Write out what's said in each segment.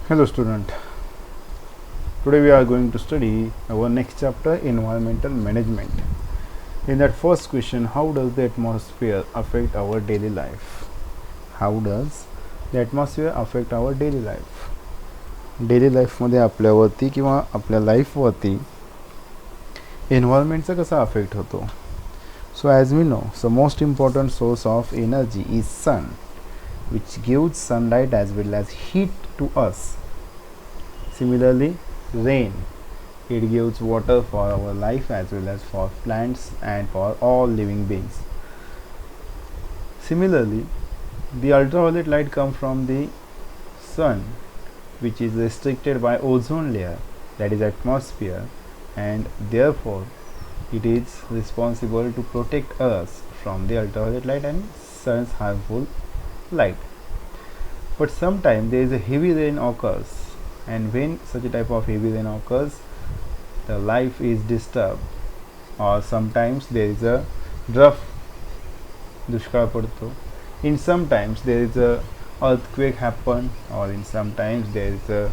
Hello student, today we are going to study our next chapter, environmental management. In that first question, how does the atmosphere affect our daily life? How does the atmosphere affect our daily life? Daily life मध्ये आपल्यावरती किंवा आपल्या लाईफवरती एन्व्हायरमेंटचा कसा affect होतो? So as we know, the most important source of energy is sun, which gives sunlight as well as heat to us. Similarly, rain, it gives water for our life as well as for plants and for all living beings. Similarly, the ultraviolet light comes from the sun, which is restricted by ozone layer, that is atmosphere, and therefore it is responsible to protect us from the ultraviolet light and sun's harmful light. But sometimes there is a heavy rain occurs, and when such a type of heavy rain occurs, the life is disturbed, or sometimes there is a drought, दुष्काळ पडतो. In sometimes there is a earthquake happen, or in sometimes there is a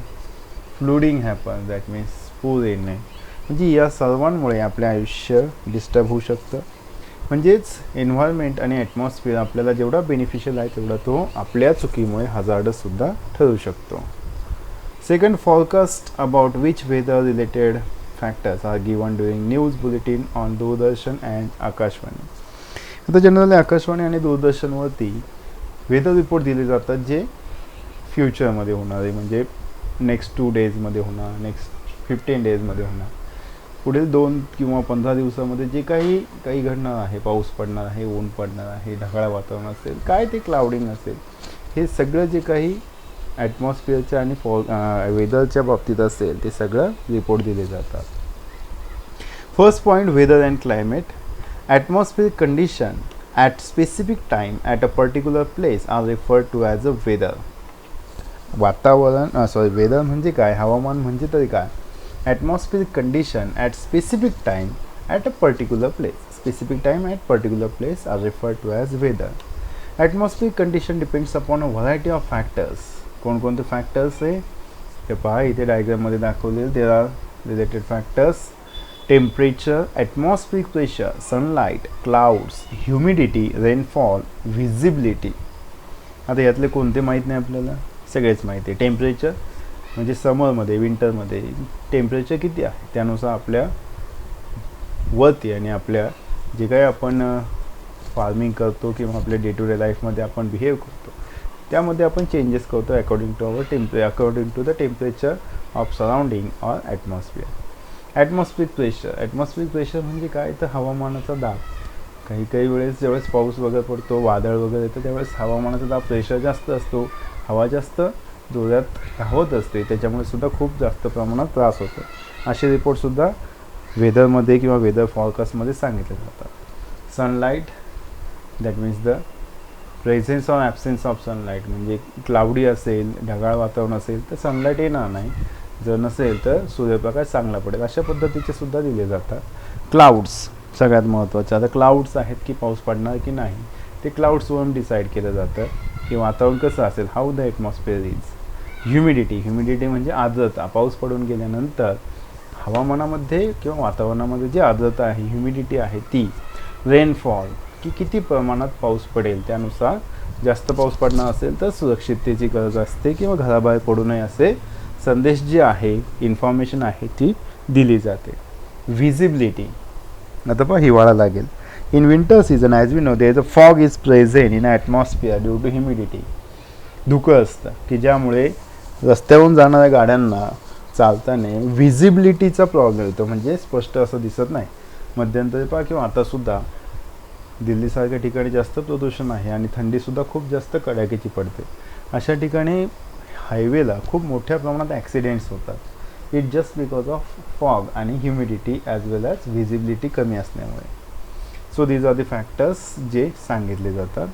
flooding happen, that means पूर येणे. म्हणजे या सर्वांमुळे आपले आयुष्य disturb होऊ शकतं. म्हणजेच एन्व्हायरमेंट आणि ॲटमॉस्फिअर आपल्याला जेवढा बेनिफिशियल आहे तेवढा तो आपल्या चुकीमुळे हजार्डसुद्धा ठरू शकतो. Second, forecast about which weather related factors are given during news bulletin on Doordarshan and Akashvani. आता जनरली आकाशवाणी आणि दूरदर्शनवरती वेदर रिपोर्ट दिले जातात जे फ्युचरमध्ये होणार आहे, म्हणजे नेक्स्ट 2 डेजमध्ये होणार, नेक्स्ट 15 डेजमध्ये होणार, पुढील 2 किंवा 15 दिवसामध्ये जे काही घडणार आहे, पाऊस पडणार आहे, ऊन पडणार आहे, ढगाळ वातावरण असेल, काय ते क्लाउडिंग असेल, हे सगळं जे काही ॲटमॉस्फिअरच्या आणि वेदरच्या बाबतीत असेल ते सगळं रिपोर्ट दिले जातात. First point, weather and climate. Atmospheric condition at specific time at a particular place are referred to as a weather. वातावरण वेदर म्हणजे काय, हवामान म्हणजे तरी काय. Atmospheric condition at specific time at a particular place. Specific time at particular place are referred to as weather. Atmospheric condition depends upon a variety of factors. कोणकोणते factors आहे ते पहा इथे डायग्राममध्ये दाखवलेले. There are related factors: temperature, atmospheric pressure, sunlight, clouds, humidity, rainfall, visibility. आता यातले कोणते माहीत नाही आपल्याला, सगळेच माहिती आहे. टेम्परेचर म्हणजे समरमध्ये, विंटरमध्ये टेम्परेचर किती आहे त्यानुसार आपल्या वरती आणि आपल्या जे काही आपण फार्मिंग करतो किंवा आपल्या डे टू डे लाईफमध्ये आपण बिहेव करतो त्यामध्ये आपण चेंजेस करतो according to the temperature of surrounding or atmosphere. Atmospheric pressure म्हणजे काय, तर हवामानाचा दाब. काही वेळेस ज्यावेळेस पाऊस वगैरे पडतो, वादळ वगैरे येतं, त्यावेळेस हवामानाचा दाब, प्रेशर जास्त असतो, हवा जास्त जोरात धावत असते, त्याच्यामुळे सुद्धा खूप जास्त प्रमाणात त्रास होतो. असे रिपोर्टसुद्धा वेदरमध्ये किंवा वेदर फॉरकास्टमध्ये सांगितले जातात. Sunlight, that means the presence or absence of sunlight. म्हणजे क्लाउडी असेल, ढगाळ वातावरण असेल तर सनलाईट येणार नाही, जर नसेल तर सूर्यप्रकाश चांगला पडेल, अशा पद्धतीचे सुद्धा दिले जातात. क्लाउड्स सगळ्यात महत्त्वाचं. आता क्लाउड्स आहेत की पाऊस पडणार की नाही ते क्लाउड्सवरून डिसाईड केलं जातं की वातावरण कसं असेल, how the atmosphere is. Humidity म्हणजे आर्द्रता. पाऊस पडून गेल्यानंतर हवामानामध्ये किंवा वातावरणामध्ये जी आर्द्रता आहे, ह्युमिडिटी आहे ती. रेनफॉल की किती प्रमाणात पाऊस पडेल, त्यानुसार जास्त पाऊस पडणार असेल तर सुरक्षिततेची गरज असते किंवा घराबाहेर पडू नये असे संदेश जे आहे, इन्फॉर्मेशन आहे ती दिली जाते. व्हिजिबिलिटी, आता पहा हिवाळा लागेल. In winter season, as we know, there is a fog is present in atmosphere due to humidity. धुकं असतं की ज्यामुळे रस्त्यावरून जाणाऱ्या गाड्यांना चालताना व्हिजिबिलिटीचा प्रॉब्लेम येतो, म्हणजे स्पष्ट असं दिसत नाही. मध्यंतरी पहा किंवा आतासुद्धा दिल्लीसारख्या ठिकाणी जास्त प्रदूषण आहे आणि थंडीसुद्धा खूप जास्त कडाक्याची पडते. अशा ठिकाणी हायवेला खूप मोठ्या प्रमाणात ॲक्सिडेंट्स होतात. It just because of fog आणि humidity as well as visibility कमी असल्यामुळे. So these are the factors जे सांगितले जातात.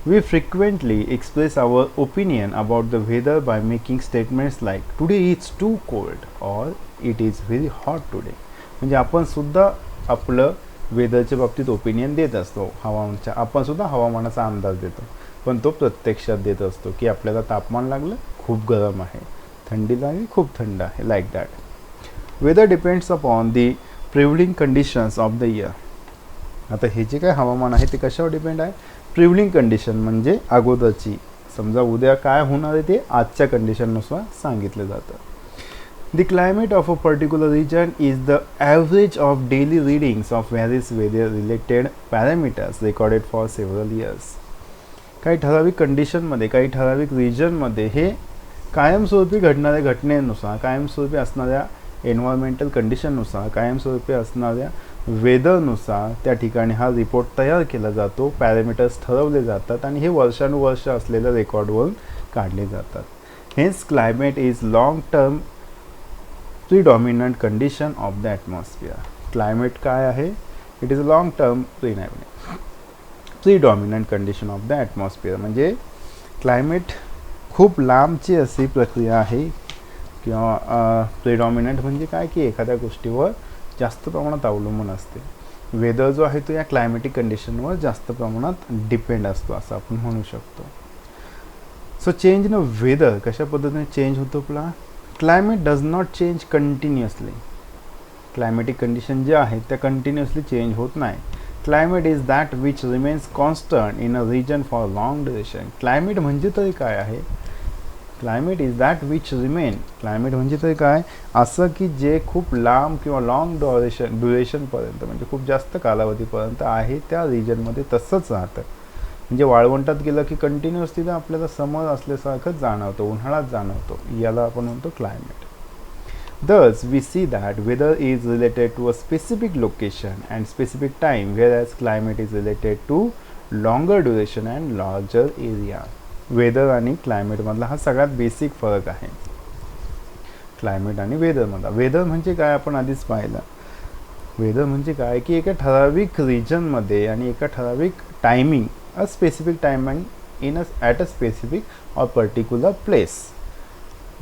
We frequently express our opinion about the weather by making statements like today it's too cold or it is very hot today. म्हणजे आपण सुद्धा आपलं वेदरच्या बाबतीत ओपिनियन देत असतो, आपण सुद्धा हवामानाचा अंदाज देतो, पण तो प्रत्यक्षात देत असतो की आपल्याला तापमान लागलं, खूप गरम आहे, थंडीला आहे खूप थंड आहे, like that. Weather depends upon the prevailing conditions of the year. आता हे जे काय हवामान आहे ते कशावर डिपेंड आहे? प्रिव्हलिंग कंडिशन म्हणजे अगोदरची, समजा उद्या काय होणार आहे ते आजच्या कंडिशननुसार सांगितलं जातं. The climate of a particular region is the average of daily readings of various weather related parameters recorded for several years. काही ठराविक कंडिशनमध्ये, काही ठराविक रिजनमध्ये हे कायमस्वरूपी घडणाऱ्या घटनेनुसार, कायमस्वरूपी असणाऱ्या एन्व्हायरमेंटल कंडिशननुसार, कायमस्वरूपी असणाऱ्या वेदरनुसार त्या ठिकाणी हा रिपोर्ट तयार केला जातो, पॅरामीटर्स ठरवले जातात आणि हे वर्षानुवर्ष असलेल्या रेकॉर्डवरून काढले जातात. Hence climate is long term predominant condition of the atmosphere. Climate काय आहे? It is a long term predominant condition of the atmosphere. म्हणजे क्लायमेट खूप लांबची अशी प्रक्रिया आहे, किंवा प्रिडॉमिनंट म्हणजे काय की एखाद्या गोष्टीवर जास्त प्रमाणात अवलंबून असते. वेदर जो आहे तो या क्लायमेटिक कंडिशनवर जास्त प्रमाणात डिपेंड असतो असं आपण म्हणू शकतो. सो चेंज इन वेदर कशा पद्धतीने चेंज होतो आपला? Climate does not change continuously. Climatic condition जे आहेत त्या कंटिन्युअसली चेंज होत नाही. Climate is that which remains constant in a reason for long duration. Climate म्हणजे तरी काय आहे? Climate is that which remain. Climate म्हणजे तरी काय? असं की जे खूप लांब किंवा लॉंग ड्युरेशनपर्यंत म्हणजे खूप जास्त कालावधीपर्यंत आहे त्या रिजनमध्ये तसंच राहतं. म्हणजे वाळवंटात गेलं की कंटिन्युअसली तर आपल्याला समर असल्यासारखंच जाणवतं, उन्हाळ्यात जाणवतो, याला आपण म्हणतो climate. Thus, we see that weather is related to a specific location and specific time, whereas climate is related to longer duration and larger area. Weather आणि क्लायमेटमधला हा सगळ्यात बेसिक फरक आहे, क्लायमेट आणि वेदरमधला. वेदर म्हणजे काय आपण आधीच पाहिलं. वेदर म्हणजे काय की एका ठराविक रिजनमध्ये आणि एका ठराविक timing, a specific timing at a specific or particular place,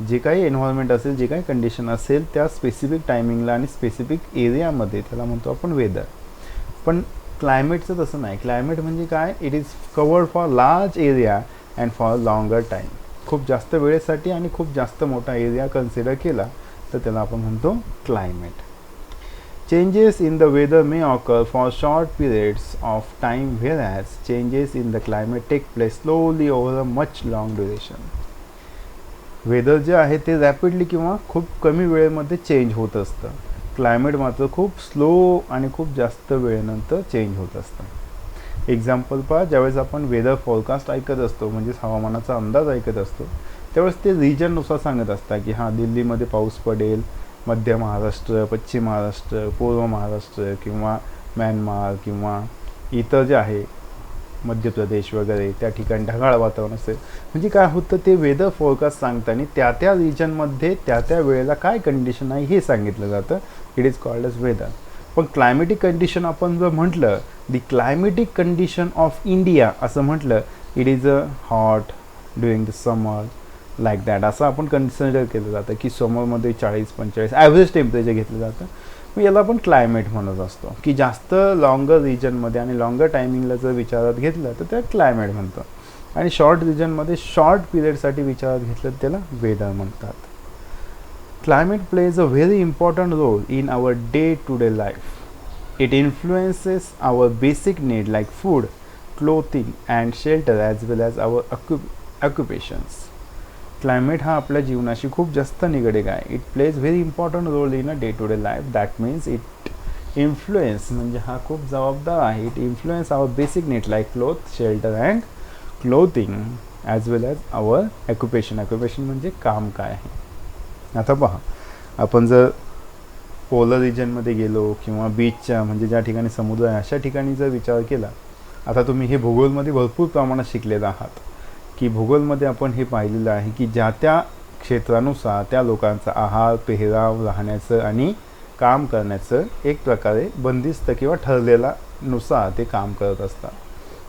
जे काही एन्व्हायरमेंट असेल, जे काही कंडिशन असेल त्या स्पेसिफिक टायमिंगला आणि स्पेसिफिक एरियामध्ये त्याला म्हणतो आपण वेदर. पण क्लायमेटचं तसं नाही. क्लायमेट म्हणजे काय? It is covered for large area and for longer time. खूप जास्त वेळेसाठी आणि खूप जास्त मोठा एरिया कन्सिडर केला तर त्याला आपण म्हणतो climate. Changes in the weather may occur for short periods of time, whereas changes in the climate take place slowly over a much long duration. Weather जे आहे ते रॅपिडली किंवा खूप कमी वेळेमध्ये चेंज होत असतं. क्लायमेट मात्र खूप स्लो आणि खूप जास्त वेळेनंतर चेंज होत असतं. एक्झाम्पल पहा, ज्यावेळेस आपण वेदर फॉरकास्ट ऐकत असतो, म्हणजेच हवामानाचा अंदाज ऐकत असतो, त्यावेळेस ते रिजननुसार सांगत असतात की हां दिल्लीमध्ये पाऊस पडेल, मध्य महाराष्ट्र, पश्चिम महाराष्ट्र, पूर्व महाराष्ट्र किंवा म्यानमार किंवा इतर जे आहे मध्य प्रदेश वगैरे त्या ठिकाणी ढगाळ वातावरण असेल. म्हणजे काय होतं, ते वेदर फोरकास्ट सांगताना त्या त्या रिजनमध्ये त्या त्या वेळेला काय कंडिशन आहे हे सांगितलं जातं. It is called as weather. पण क्लायमेटिक कंडिशन आपण जर म्हटलं, the climatic condition of India असं म्हटलं, it is a hot during the summer like that, असं आपण कन्सिडर केलं जातं की समरमध्ये 40-45 ॲव्हरेज टेम्परेचर घेतलं जातं. मग याला आपण क्लायमेट म्हणत असतो. की जास्त लॉंगर रिजनमध्ये आणि लॉंगर टायमिंगला जर विचारात घेतलं तर त्याला क्लायमेट म्हणतो, आणि शॉर्ट रिजनमध्ये शॉर्ट पिरियडसाठी विचारात घेतलं तर त्याला वेदर म्हणतात. Climate plays a very important role in our day to day life. It influences our basic need like food, clothing and shelter as well as our occupations. Climate हा आपल्या जीवनाशी खूप जास्त निगडीत आहे. It plays very important role in a day to day life. That means it influence म्हणजे हा खूप जबाबदार आहे. It influence our basic need like cloth, shelter and clothing as well as our occupation. Occupation म्हणजे काम काय आहे. आता पहा, आपण जर पोलर रिजनमध्ये गेलो किंवा बीचच्या म्हणजे ज्या ठिकाणी समुद्र आहे अशा ठिकाणी जर विचार केला, आता तुम्ही हे भूगोलमध्ये भरपूर प्रमाणात शिकलेलं आहात की भूगोलमध्ये आपण हे पाहिलेलं आहे की ज्या त्या क्षेत्रानुसार त्या लोकांचा आहार, पेहराव, राहण्याचं आणि काम करण्याचं एक प्रकारे बंदिस्त किंवा ठरलेला नुसार ते काम करत असतात.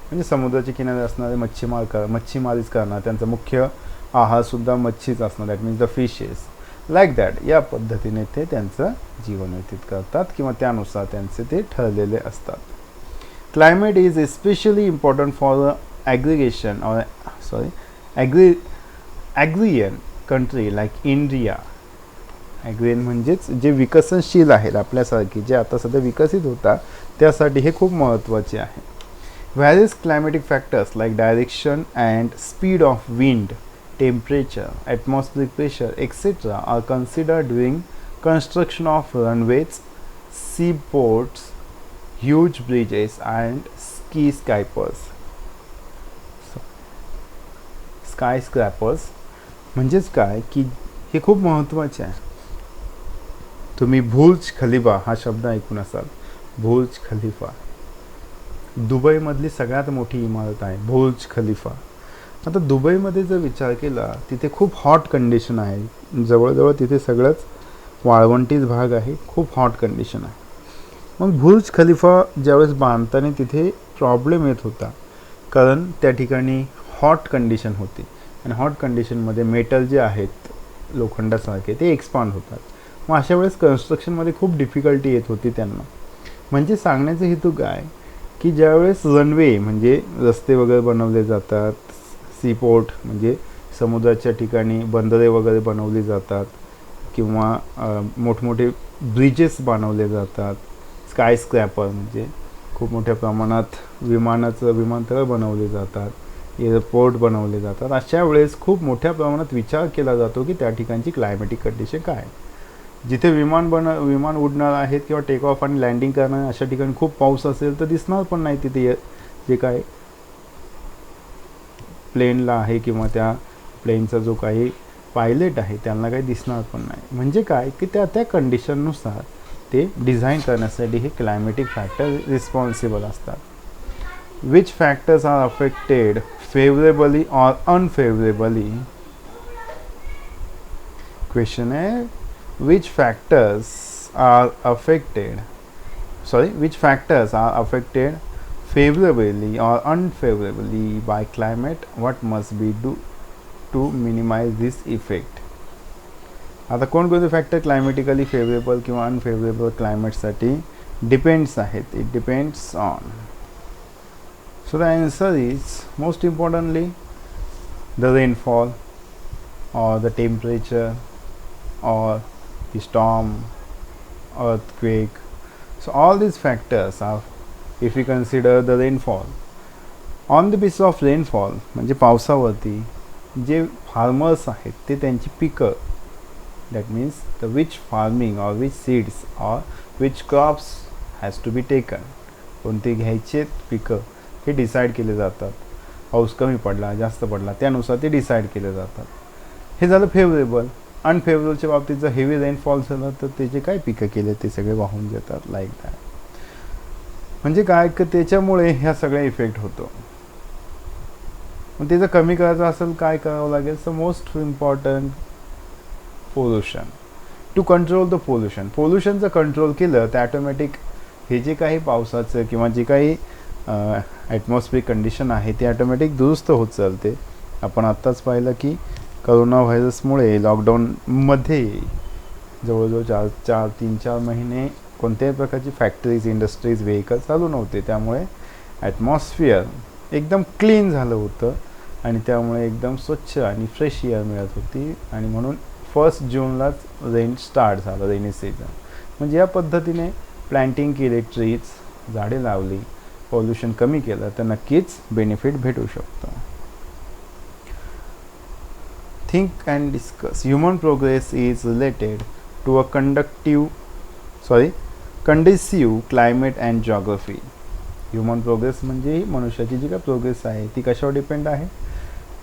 म्हणजे समुद्राच्या किनारे असणारे मच्छीमारीच करणार, त्यांचा मुख्य आहारसुद्धा मच्छीच असणार, that means the fishes like that. या पद्धतीने ते त्यांचं जीवन व्यतीत करतात किंवा त्यानुसार त्यांचे ते ठरलेले असतात. Climate is especially important for aggregation agrarian country like India, agrarian म्हणजेच जे विकसनशील आहेत आपल्यासारखे, जे आता सध्या विकसित होतात त्यासाठी हे खूप महत्त्वाचे आहे. Various climatic factors like direction and speed of wind, temperature, atmospheric pressure etcetera are considered during construction of runways, seaports, huge bridges and skyscrapers. म्हणजेच काय की हे खूप महत्त्वाचे आहे. तुम्ही बुर्ज खलिफा हा शब्द ऐकून असाल. बुर्ज खलिफा दुबईमधली सगळ्यात मोठी इमारत आहे बुर्ज खलिफा. आता दुबईमध्ये जर विचार केला तिथे खूप हॉट कंडिशन आहे, जवळजवळ तिथे सगळंच वाळवंटीच भाग आहे, खूप हॉट कंडिशन आहे. मग बुर्ज खलिफा ज्यावेळेस बांधताना तिथे प्रॉब्लेम येत होता, कारण त्या ठिकाणी हॉट कंडिशन होती आणि हॉट कंडिशनमध्ये मेटल जे आहेत लोखंडासारखे ते एक्सपांड होतात. मग अशा वेळेस कन्स्ट्रक्शनमध्ये खूप डिफिकल्टी येत होती त्यांना. म्हणजे सांगण्याचा हेतू काय की ज्यावेळेस रनवे म्हणजे रस्ते वगैरे बनवले जातात, सीपोर्ट म्हणजे समुद्राच्या ठिकाणी बंदरे वगैरे बनवली जातात, किंवा मोठमोठे ब्रिजेस बनवले जातात, स्काय स्क्रॅपर म्हणजे खूप मोठ्या प्रमाणात विमानतळ बनवले जातात, एअरपोर्ट बनवले जातात. अशा वेळेस खूप मोठ्या प्रमाणात विचार केला जातो की त्या ठिकाणची क्लायमॅटिक कंडिशन काय. जिथे विमान उडणार आहेत किंवा टेक ऑफ आणि लँडिंग करणार अशा ठिकाणी खूप पाऊस असेल तर दिसणार पण नाही तिथे जे काय प्लेनला आहे किंवा त्या प्लेनचा जो काही पायलट आहे त्यांना काही दिसणार पण नाही. म्हणजे काय की त्या कंडिशननुसार ते डिझाईन करण्यासाठी हे क्लायमॅटिक फॅक्टर रिस्पॉन्सिबल असतात. Which factors are affected favourably or unfavourably. Question आहे which factors are affected favorably or unfavorably by climate, what must be do to minimize this effect. आता कोणकोणते फॅक्टर क्लायमॅटिकली फेवरेबल किंवा unfavourable क्लायमेटसाठी depends आहेत. It depends on. So the answer is most importantly the rainfall or the temperature or the storm, earthquake. So all these factors are, if we consider the rainfall, on the basis of rainfall म्हणजे पावसावरती जे farmers आहेत ते त्यांची पिकं, that means the which farming or which seeds or which crops has to be taken, कोणते घ्यायचे पिकं हे डिसाईड केले जातात. पाऊस कमी पडला जास्त पडला त्यानुसार ते डिसाईड केले जातात. हे झालं फेवरेबल. अनफेवरेबलच्या बाबतीत जर हेवी रेनफॉल झालं तर त्याचे काय पिकं केले ते सगळे वाहून जातात, लाईक दॅट. म्हणजे काय की त्याच्यामुळे ह्या सगळ्या इफेक्ट होतो. मग त्याचं कमी करायचं असेल काय करावं लागेल. So most important pollution, to control the pollution जर कंट्रोल केलं तर ॲटोमॅटिक हे जे काही पावसाचं किंवा जे काही ॲटमॉस्फिअरिक कंडिशन आहे ते ॲटोमॅटिक दुरुस्त होत चालते. आपण आत्ताच पाहिलं की करोना व्हायरसमुळे लॉकडाऊनमध्ये जवळजवळ 3-4 महिने कोणत्याही प्रकारची फॅक्टरीज, इंडस्ट्रीज, व्हेकल चालू नव्हते. त्यामुळे ॲटमॉस्फिअर एकदम क्लीन झालं होतं आणि त्यामुळे एकदम स्वच्छ आणि फ्रेश एअर मिळत होती. आणि म्हणून 1 जूनलाच रेन स्टार्ट झालं, रेनी सीझन. म्हणजे या पद्धतीने प्लॅन्टिंग केले, ट्रीज झाडे लावली, पॉल्युशन कमी केलं तर नक्कीच बेनिफिट भेटू शकतं. Think and discuss. Human progress is related to a conducive climate and geography. Human progress म्हणजे मनुष्याची जी काय प्रोग्रेस आहे ती कशावर डिपेंड आहे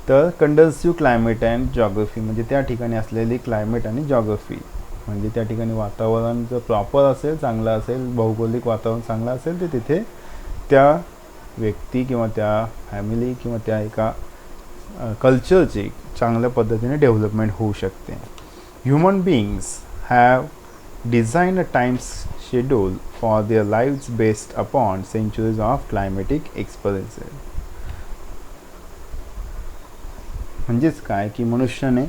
तर कंडन्सिव्ह क्लायमेट अँड जॉग्रफी म्हणजे त्या ठिकाणी असलेली क्लायमेट आणि जॉग्रफी. म्हणजे त्या ठिकाणी वातावरण जर प्रॉपर असेल, चांगलं असेल, भौगोलिक वातावरण चांगलं असेल तर तिथे त्या व्यक्ती किंवा त्या फॅमिली किंवा त्या एका कल्चरची चांगल्या पद्धतीने डेव्हलपमेंट होऊ शकते. Human beings have design a time schedule for their lives based upon centuries of climatic experiences. म्हणजेच काय की मनुष्याने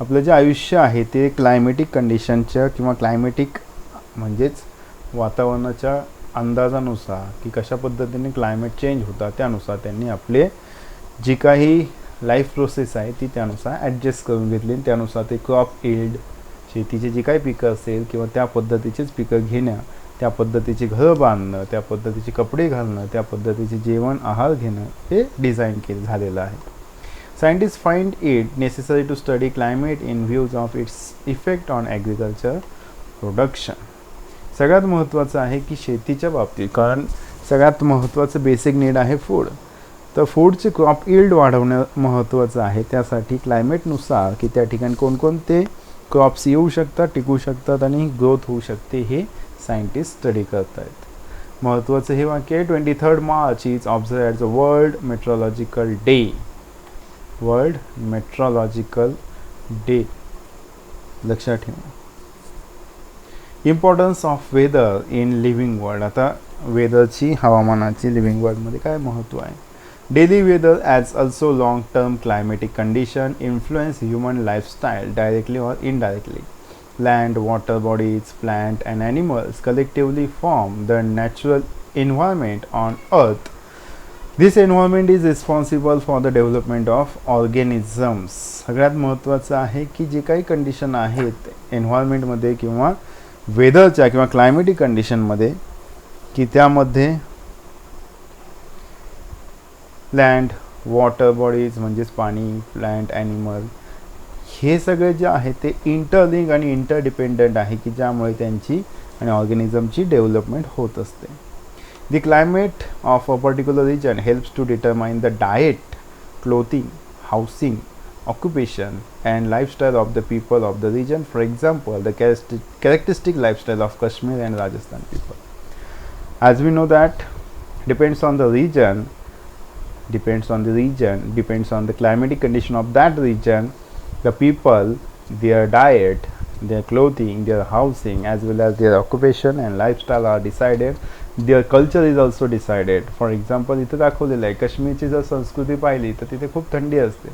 आपलं जे आयुष्य आहे ते क्लायमॅटिक कंडिशनच्या किंवा क्लायमॅटिक म्हणजेच वातावरणाच्या अंदाजानुसार की कशा पद्धतीने क्लायमेट चेंज होता त्यानुसार त्यांनी आपले जी काही लाईफ प्रोसेस आहे ती त्यानुसार ॲडजस्ट करून घेतली, त्यानुसार ते क्रॉप इल्ड, शेतीची जी काही पिकं असेल किंवा त्या पद्धतीचीच पिकं घेणं, त्या पद्धतीची घरं बांधणं, त्या पद्धतीचे कपडे घालणं, त्या पद्धतीचे जेवण आहार घेणं हे डिझाईन झालेलं आहे. Scientists find it necessary to study climate in views of its effect on agriculture production. सगळ्यात महत्त्वाचं आहे की शेतीच्या बाबतीत, कारण सगळ्यात महत्त्वाचं बेसिक नीड आहे फूड, तर फूडचे क्रॉप इल्ड वाढवणं महत्त्वाचं आहे. त्यासाठी क्लायमेटनुसार की त्या ठिकाणी कोणकोणते क्रॉप्स येऊ शकतात, टिकू शकतात आणि ग्रोथ होऊ शकते हे सायंटिस्ट स्टडी करत आहेत. महत्त्वाचं हे वाक्य आहे, 23 March is observe as a world metrological day. World metrological day लक्षात ठेवा. Importance of weather in living world. आता वेदरची, हवामानाची लिव्हिंग वर्ल्डमध्ये काय महत्त्व आहे. Daily weather as also long term climatic condition influence human lifestyle directly or indirectly. Land, water bodies, plant and animals collectively form the natural environment on earth. This environment is responsible for the development of organisms. सगळ्यात महत्त्वाचं आहे की जे काही condition आहेत एन्व्हायरमेंटमध्ये किंवा वेदरच्या किंवा climatic कंडिशनमध्ये की त्यामध्ये लँड, वॉटर बॉडीज म्हणजेच पाणी, प्लांट, ॲनिमल हे सगळे जे आहे ते इंटरलिंक आणि इंटरडिपेंडंट आहे की ज्यामुळे त्यांची आणि ऑर्गॅनिझमची डेव्हलपमेंट होत असते. The climate of a particular region helps to determine the diet, clothing, housing, occupation and lifestyle of the people of the region. For example, the characteristic lifestyle of Kashmir and Rajasthan people. As we know that depends on the region, depends on the climatic condition of that region, the people, their diet, their clothing, their housing as well as their occupation and lifestyle are decided. Their culture is also decided. For example, इथं दाखवलेलं आहे काश्मीरची जर संस्कृती पाहिली तर तिथे खूप थंडी असते,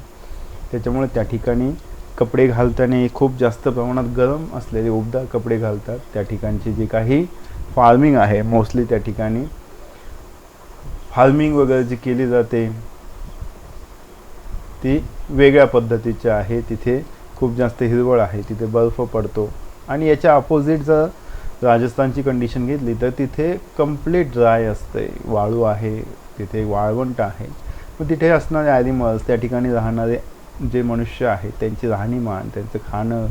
त्याच्यामुळे त्या ठिकाणी कपडे घालताना खूप जास्त प्रमाणात गरम असलेले उबदार कपडे घालतात. त्या ठिकाणची जी काही फार्मिंग आहे मोस्टली त्या ठिकाणी फार्मिंग वगैरे जी केली जाते ती वेगळ्या पद्धतीची आहे. तिथे खूप जास्त हिरवळ आहे, तिथे बर्फ पडतो. आणि याच्या अपोजिट जर राजस्थानची कंडिशन घेतली तर तिथे कंप्लीट ड्राय असते, वाळू आहे, तिथे वाळवंट आहे. मग तिथे असणारे ॲनिमल्स, त्या ठिकाणी राहणारे जे मनुष्य आहेत त्यांची राहणीमान, त्यांचं खाणं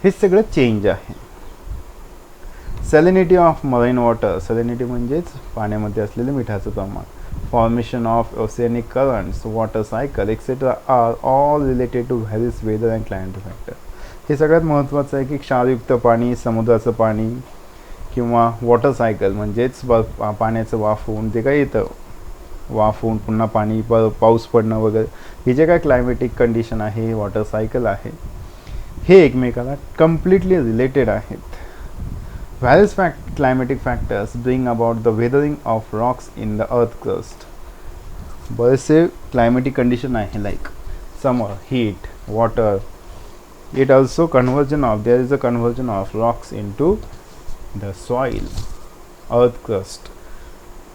हे सगळं चेंज आहे. Salinity of marine water. Salinity म्हणजेच पाण्यामध्ये असलेलं मिठाचं प्रमाण. Formation of oceanic currents, water cycle etcetera are all related to various weather and climatic factor. हे सगळ्यात महत्त्वाचं आहे की क्षारयुक्त पाणी, समुद्राचं पाणी किंवा वॉटर सायकल म्हणजेच पाण्याचं वाफवून जे काही येतं, वाफवून पुन्हा पाणी पाऊस पडणं वगैरे, हे जे काय क्लायमेटिक कंडिशन आहे, वॉटर सायकल आहे, हे एकमेकाला कम्प्लिटली रिलेटेड आहेत. Various climatic factors bring about the weathering of rocks in the earth crust. बरेचसे क्लायमेटिक कंडिशन आहे like summer, heat, water. It also there is a conversion of rocks into the soil, earth crust.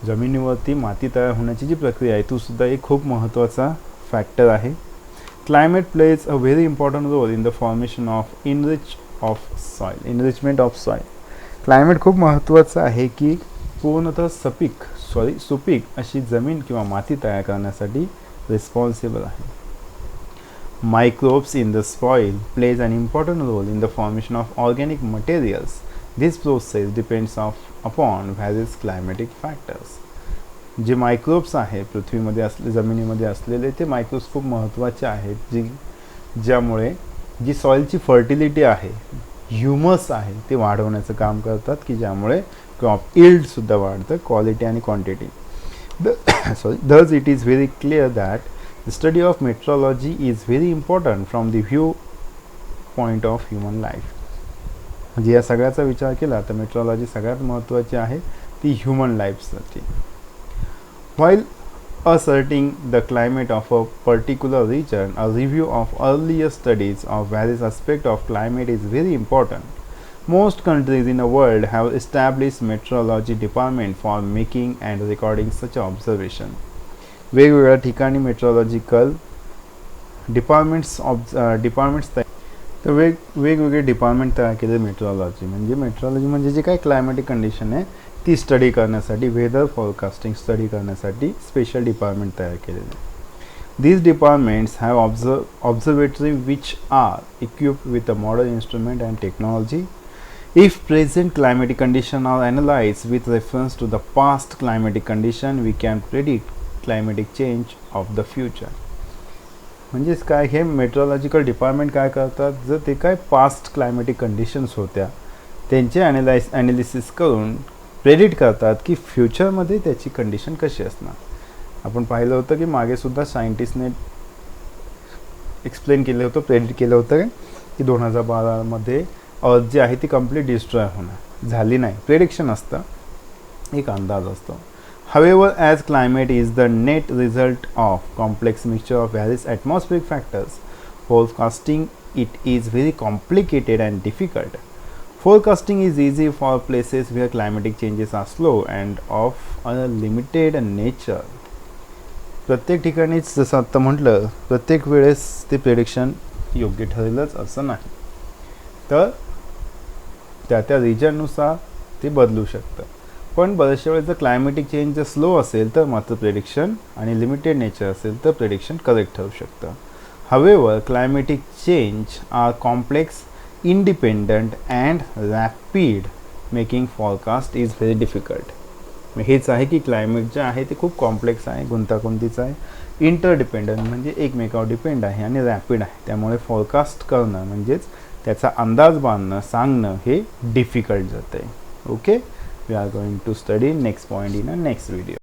जमिनीवरती माती तयार होण्याची जी प्रक्रिया आहे तो सुद्धा एक खूप महत्त्वाचा फॅक्टर आहे. Climate plays a very important role in the formation of enrichment of soil. Climate खूप महत्त्वाचं आहे की पूर्णतः सुपीक अशी जमीन किंवा माती तयार करण्यासाठी रिस्पॉन्सिबल आहे. Microbes in the soil plays an important role in the formation of organic materials. This process depends upon various climatic factors. जे मायक्रोब्स आहे पृथ्वीमध्ये जमिनीमध्ये असलेले ते मायक्रोब्स खूप महत्त्वाचे आहेत ज्यामुळे जी सॉइलची फर्टिलिटी आहे, ह्युमस आहे ते वाढवण्याचं काम करतात की ज्यामुळे क्रॉप यील्डसुद्धा वाढतं, क्वालिटी आणि quantity. Thus it is very clear that the study of meteorology is very important from the viewpoint of human life. म्हणजे या सगळ्याचा विचार केला तर मेट्रोलॉजी सगळ्यात महत्त्वाची आहे ती human लाईफसाठी. While asserting the climate of a particular region, a review of earlier studies of various aspects of climate is very important. Most countries in the world have established meteorology department for making and recording such observation. वेगवेगळ्या ठिकाणी meteorological departments तर वेगवेगळे department तयार केले metrology म्हणजे जे काही climatic condition आहे ती स्टडी करण्यासाठी, वेदर फोरकास्टिंग स्टडी करण्यासाठी स्पेशल डिपार्टमेंट तयार केलेले. These departments have observatory which are equipped with a modern instrument and technology. If present climatic conditions are analyzed with reference to the past climatic condition, we can predict climatic change of the future. म्हणजेच काय, हे meteorological department काय करतात, जर ते काय past climatic conditions होत्या त्यांचे ॲनालिसिस करून प्रेडिक्ट करतात की फ्युचरमध्ये त्याची कंडिशन कशी असणार. आपण पाहिलं होतं की मागे सुद्धा सायंटिस्टने एक्सप्लेन केलं होतं, प्रेडिक्ट केलं होतं की 2012मध्ये अर्थ जी आहे ती कम्प्लीट डिस्ट्रॉय होणार, झाली नाही. प्रेडिक्शन असतं, एक अंदाज असतो. However, as climate is the net result of complex mixture of various atmospheric factors, forecasting it is very complicated and difficult. Forecasting is easy for places where climatic changes are slow and of a limited nature. प्रत्येक ठिकाणीच जसं आत्ता म्हटलं, प्रत्येक वेळेस ते prediction योग्य ठरेलच असं नाही, तर त्या रिजननुसार ते बदलू शकतं. पण बऱ्याचशा वेळेस जर क्लायमॅटिक चेंज जर स्लो असेल तर मात्र प्रेडिक्शन, आणि लिमिटेड नेचर असेल तर प्रेडिक्शन करेक्ट ठरू शकतं. हवेवर climatic change are complex, independent and rapid, making forecast is very difficult. हेच आहे की क्लायमेट जे आहे ते खूप कॉम्प्लेक्स आहे, गुंतागुंतीचं आहे, इंटरडिपेंडंट म्हणजे एकमेकावर डिपेंड आहे, आणि रॅपिड आहे. त्यामुळे फॉरकास्ट करणं म्हणजेच त्याचा अंदाज बांधणं, सांगणं हे डिफिकल्ट जातं आहे. Okay, we are going to study next point in a next video.